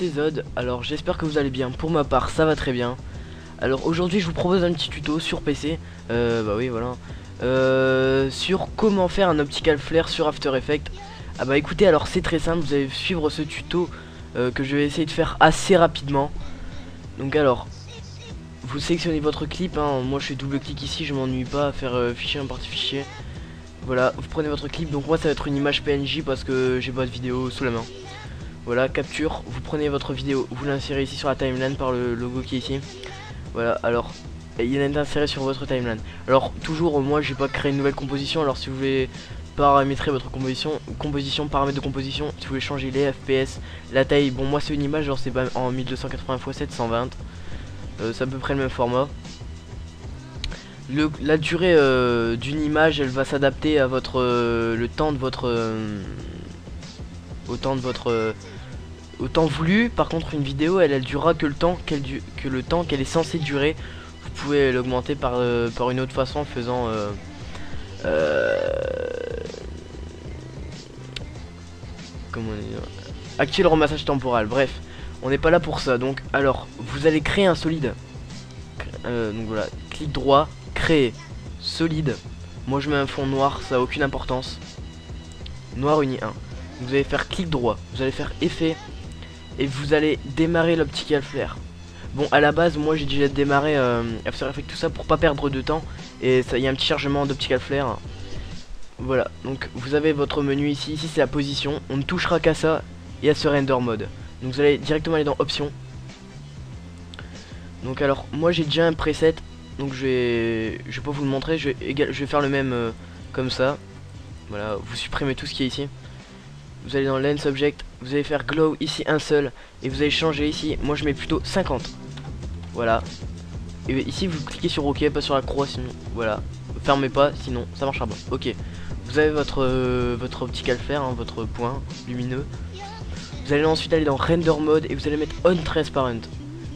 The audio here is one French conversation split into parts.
c'est Zod. Alors j'espère que vous allez bien. Pour ma part ça va très bien. Alors aujourd'hui je vous propose un petit tuto sur PC. Bah oui voilà. Sur comment faire un optical flare sur After Effects. Ah bah écoutez, alors c'est très simple. Vous allez suivre ce tuto que je vais essayer de faire assez rapidement. Donc alors vous sélectionnez votre clip hein. Moi je fais double clic ici, je m'ennuie pas à faire fichier, partie fichier. Voilà, vous prenez votre clip. Donc moi ça va être une image PNJ parce que j'ai votre vidéo sous la main. Voilà, capture, vous prenez votre vidéo, vous l'insérez ici sur la timeline par le logo qui est ici. Voilà, alors il est inséré sur votre timeline. Alors toujours, moi j'ai pas créé une nouvelle composition. Alors si vous voulez paramétrer votre composition, paramètres de composition, si vous voulez changer les FPS, la taille, bon moi c'est une image, genre c'est pas en 1280 x 720, c'est à peu près le même format. La durée d'une image, elle va s'adapter à votre le temps de votre au temps voulu. Par contre une vidéo elle durera que le temps qu'elle est censée durer. Vous pouvez l'augmenter par une autre façon en faisant comment dire, activer le remassage temporel. Bref, on n'est pas là pour ça. Donc alors vous allez créer un solide. Donc voilà, clic droit, créer solide. Moi je mets un fond noir, ça a aucune importance. Noir uni 1. Vous allez faire clic droit, vous allez faire effet et vous allez démarrer l'optical flare. Bon à la base moi j'ai déjà démarré After Effects tout ça pour pas perdre de temps. Et ça, il y a un petit chargement d'optical flare. Voilà, donc vous avez votre menu ici, ici c'est la position. On ne touchera qu'à ça et à ce render mode. Donc vous allez directement aller dans options. Donc alors moi j'ai déjà un preset. Donc je vais pas vous le montrer, je vais faire le même comme ça. Voilà, vous supprimez tout ce qui est ici. Vous allez dans Lens Object, vous allez faire Glow ici un seul. Et vous allez changer ici, moi je mets plutôt 50. Voilà. Et ici vous cliquez sur OK, pas sur la croix sinon. Voilà. Fermez pas, sinon ça marchera pas. OK. Vous avez votre optical flare, hein, votre point lumineux. Vous allez ensuite aller dans Render Mode et vous allez mettre On Transparent.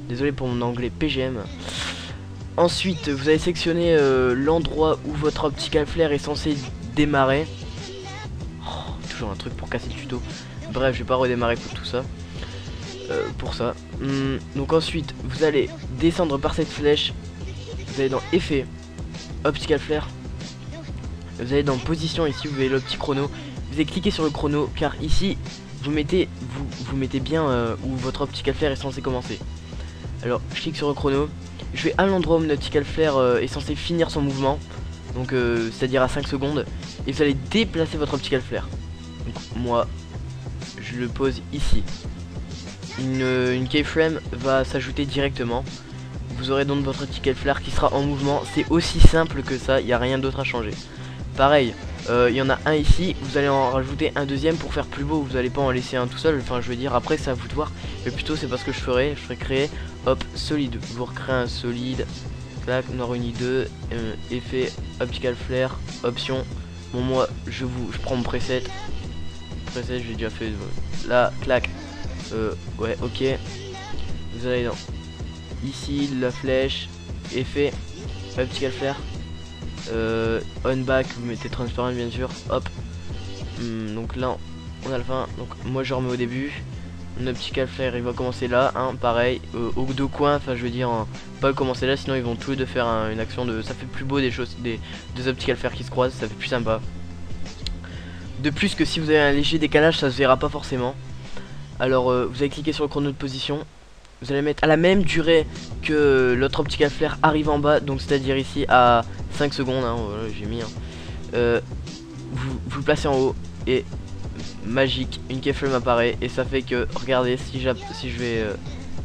Désolé pour mon anglais PGM. Ensuite vous allez sélectionner l'endroit où votre optical flare est censé démarrer. Toujours un truc pour casser le tuto. Bref, je vais pas redémarrer pour tout ça. Pour ça. Donc ensuite, vous allez descendre par cette flèche. Vous allez dans Effet, Optical Flare. Vous allez dans Position, ici vous avez le petit chrono. Vous allez cliquer sur le chrono, car ici, vous mettez bien où votre Optical Flare est censé commencer. Alors, je clique sur le chrono. Je vais à l'endroit où mon Optical Flare est censé finir son mouvement. Donc, c'est-à-dire à 5 secondes. Et vous allez déplacer votre Optical Flare. Donc, moi, je le pose ici. Une keyframe va s'ajouter directement. Vous aurez donc votre optical flare qui sera en mouvement. C'est aussi simple que ça, il n'y a rien d'autre à changer. Pareil, il y en a un ici, vous allez en rajouter un deuxième pour faire plus beau. Vous n'allez pas en laisser un tout seul, enfin je veux dire après c'est à vous de voir. Mais plutôt c'est parce que je ferai créer, hop, solide. Vous recréez un solide, clac, noir uni 2, effet, optical flare, option. Bon moi je prends mon preset. Preset j'ai déjà fait là, clac. Ouais, ok. Vous allez dans ici la flèche, effet, optical flare, on back, vous mettez transparent bien sûr, hop. Donc là on a le fin. Donc moi je remets au début. Mon optical flare il va commencer là, hein, pareil, aux deux coins, enfin je veux dire pas commencer là, sinon ils vont tous les deux faire une action de. Ça fait plus beau des optical flare qui se croisent, ça fait plus sympa. De plus que si vous avez un léger décalage, ça se verra pas forcément. Alors vous allez cliquer sur le chrono de position. Vous allez mettre à la même durée que l'autre optical flare arrive en bas. Donc c'est à dire ici à 5 secondes hein, voilà, j'ai mis vous le placez en haut. Et magique, une keyframe apparaît. Et ça fait que regardez, si je vais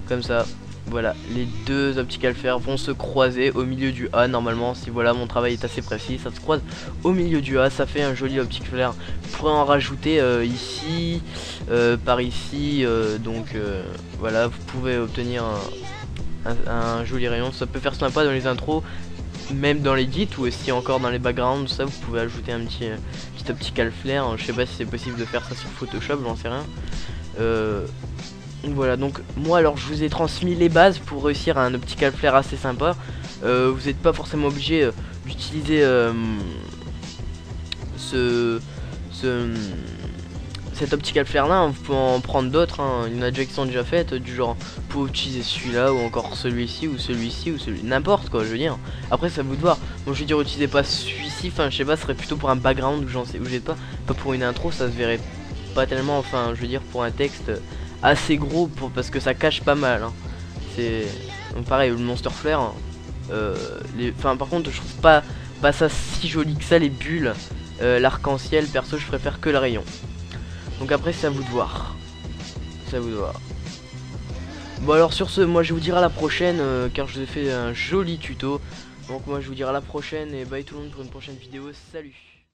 comme ça, voilà, les deux optical flare vont se croiser au milieu du A. Normalement si voilà mon travail est assez précis, ça se croise au milieu du A. Ça fait un joli optical flare. Vous pourrez en rajouter ici, par ici, donc voilà, vous pouvez obtenir un joli rayon. Ça peut faire sympa dans les intros, même dans l'edit ou aussi encore dans les backgrounds. Ça vous pouvez ajouter un petit optical flare. Je sais pas si c'est possible de faire ça sur Photoshop, j'en sais rien. Voilà, donc moi alors je vous ai transmis les bases pour réussir à un optical flare assez sympa. Vous n'êtes pas forcément obligé d'utiliser cet optical flare là, vous pouvez en prendre d'autres, hein. Il y en a déjà qui sont déjà faites, du genre vous pouvez utiliser celui-là ou encore celui-ci ou celui-ci ou celui n'importe quoi, je veux dire. Après ça vous de voir. Bon, je veux dire, utilisez pas celui-ci, enfin je sais pas, ce serait plutôt pour un background où j'en sais où j'ai pas pour une intro, ça se verrait pas tellement, enfin je veux dire pour un texte assez gros parce que ça cache pas mal, hein. C'est donc pareil, le monster flare, hein. Enfin par contre je trouve pas ça si joli que ça, les bulles, l'arc-en-ciel. Perso je préfère que le rayon. Donc après c'est à vous de voir. C'est à vous de voir. Bon alors sur ce, moi je vous dirai à la prochaine, car je vous ai fait un joli tuto. Donc moi je vous dirai à la prochaine et bye tout le monde pour une prochaine vidéo. Salut.